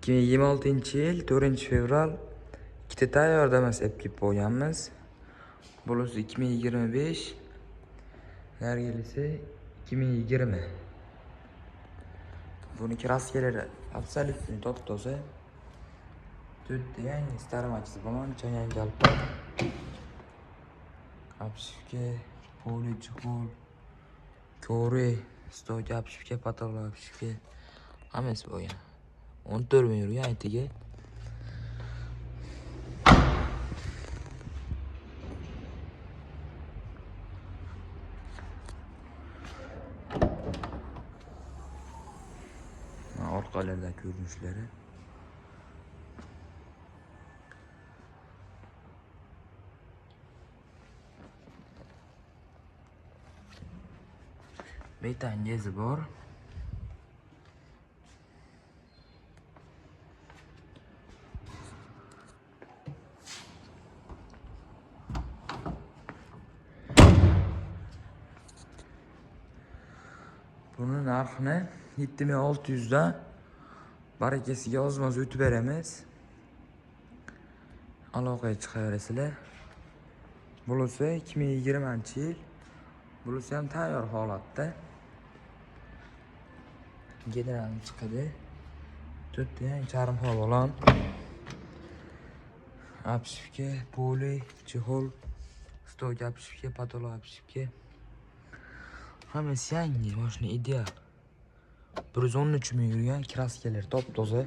2026-yil 4-fevral ikkita tayyor damas olib kelib qo'yganmiz. Bunisi 2025, nargilisi 2020. Buni kraskalari absolyutni top-toza. 4 yangi starmachisi bilan yangi alpaq. Обшивка, поле, чехол, ko'ri, stolga обшивка, patolog обшивка. Hammasi bo'lgan. 14 ming yurgan aytiga. Orqalarda ko'rinishlari. Metan gezi bor. Buni narxini 7600 dan barakasiga ozmoz o'tib beramiz. Aloqaga chiqaverasizlar. Bo'lsa 2020-yil. Bo'lsa ham tayyor holatda. General chiqadi. 4 yangi charm havolan. Обшивка, поле, чехол, stolga обшивка, patolog обшивка. Hammasi yangi, mashina ideal. 113 ming yurgan kraskalar top-toza.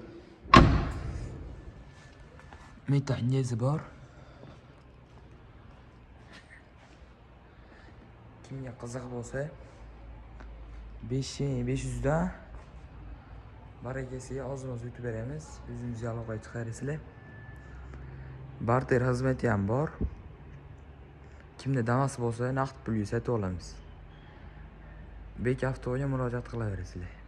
Metan gezi bor. Kimga qiziq bo'lsa 5500 dan barakasiga ozmoz o'tib beramiz. O'zimizga aloqaga chiqarsizlar. Barter xizmati ham bor. Kimda damas bo'lsa naqd pulga sotib olamiz. Bek avtoga murojaat qilaverasizlar.